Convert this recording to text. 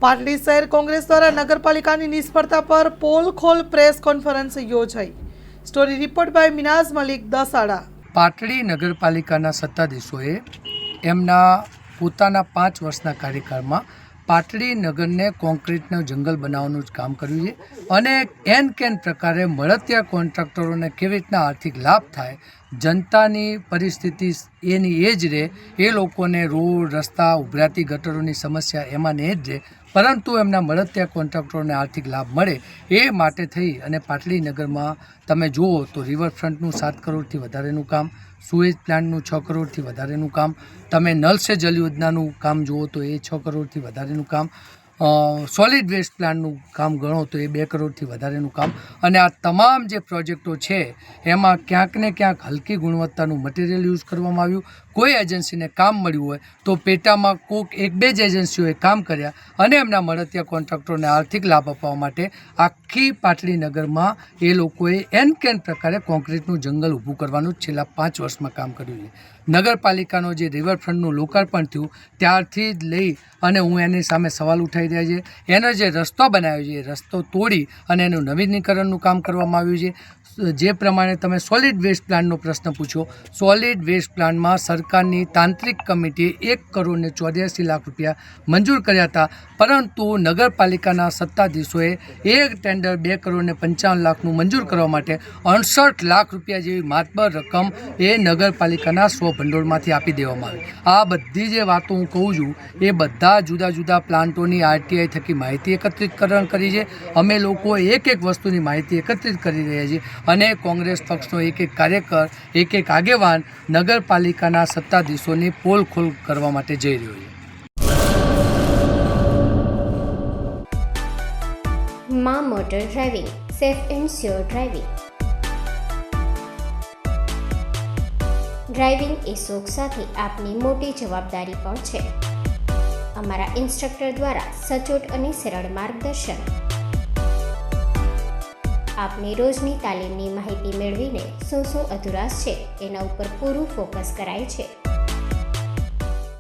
પાટડી શહેર કોંગ્રેસ દ્વારા નગરપાલિકાની નિષ્ફળતા પર પોલ ખોલ પ્રેસ કોન્ફરન્સ યોજાઈ. Story report by Minaz Malik Dasada. Patdi નગરપાલિકાના સત્તાધીશોએ એમના પોતાના 5 વર્ષના કાર્યકાળમાં પાટડી નગરને કોન્ક્રીટનું જંગલ બનાવવાનું જ કામ કર્યું છે અને એન કેન પ્રકારે મળતિયા કોન્ટ્રાક્ટરોને કેવી રીતના આર્થિક લાભ થાય, જનતાની પરિસ્થિતિ એની એ જ રહે, એ લોકોને રોડ રસ્તા ઉભરાતી ગટરોની સમસ્યા એમાં ને જ રહે, પરંતુ એમના મળતિયા કોન્ટ્રાક્ટરોને આર્થિક લાભ મળે એ માટે થઈ અને પાટડી નગરમાં તમે જુઓ તો રિવરફ્રન્ટનું 7 કરોડથી વધારેનું કામ, સુએજ પ્લાન્ટનું 6 કરોડથી વધારેનું કામ, તમે નલ સે જલ યોજનાનું કામ જુઓ તો એ 6 કરોડથી વધારેનું કામ, સોલિડ વેસ્ટ પ્લાન્ટનું કામ ગણો તો એ 2 કરોડથી વધારેનું કામ, અને આ તમામ જે પ્રોજેક્ટો છે એમાં ક્યાંક ને ક્યાંક હલકી ગુણવત્તાનું મટીરિયલ યુઝ કરવામાં આવ્યું. કોઈ એજન્સીને કામ મળ્યું હોય તો પેટામાં કોઈક 1-2 જ એજન્સીઓએ કામ કર્યા અને એમના મળતિયા કોન્ટ્રાક્ટરોને આર્થિક લાભ આપવા માટે આખી પાટડી નગરમાં એ લોકોએ એન કેન પ્રકારે કોન્ક્રીટનું જંગલ ઊભું કરવાનું છેલ્લા 5 વર્ષમાં કામ કર્યું છે. નગરપાલિકાનો જે રિવરફ્રન્ટનું લોકાર્પણ થયું ત્યારથી જ લઈ અને હું એની સામે સવાલ ઉઠાવી રહ્યા છે. એનો જે રસ્તો બનાવ્યો છે એ રસ્તો તોડી અને એનું નવીનીકરણનું કામ કરવામાં આવ્યું છે. જે પ્રમાણે તમે સોલિડ વેસ્ટ પ્લાન્ટનો પ્રશ્ન પૂછો, સોલિડ વેસ્ટ પ્લાન્ટમાં સરકારની તાંત્રિક કમિટીએ 1 કરોડ ને 84 લાખ રૂપિયા મંજૂર કર્યા હતા, પરંતુ નગરપાલિકાના સત્તાધીશોએ એક ટેન્ડર 2 કરોડ ને 55 લાખનું મંજૂર કરવા માટે 68 લાખ રૂપિયા જેવી માતબર રકમ એ નગરપાલિકાના સ્વભંડોળમાંથી આપી દેવામાં આવી. આ બધી જે વાતો હું કહું છું એ બધા જુદા જુદા પ્લાન્ટોની આરટીઆઈ થકી માહિતી એકત્રિતકરણ કરી છે. અમે લોકો એક વસ્તુની માહિતી એકત્રિત કરી રહ્યા છીએ અને કોંગ્રેસ પક્ષનો એક કાર્યકર, એક આગેવાન નગરપાલિકાના સત્તાધીશોની પોલ ખોલ કરવા માટે જઈ રહ્યો છે. માં motor driving, safe and sure driving. Driving એ શોખ સાથે આપની મોટી જવાબદારી પણ છે. અમારા ઇન્સ્ટ્રક્ટર દ્વારા સચોટ અને સરળ માર્ગદર્શન. આપની રોજની તાલીમની માહિતી મેળવીને શું અધુરાશ છે એના ઉપર પૂરું ફોકસ કરાય છે.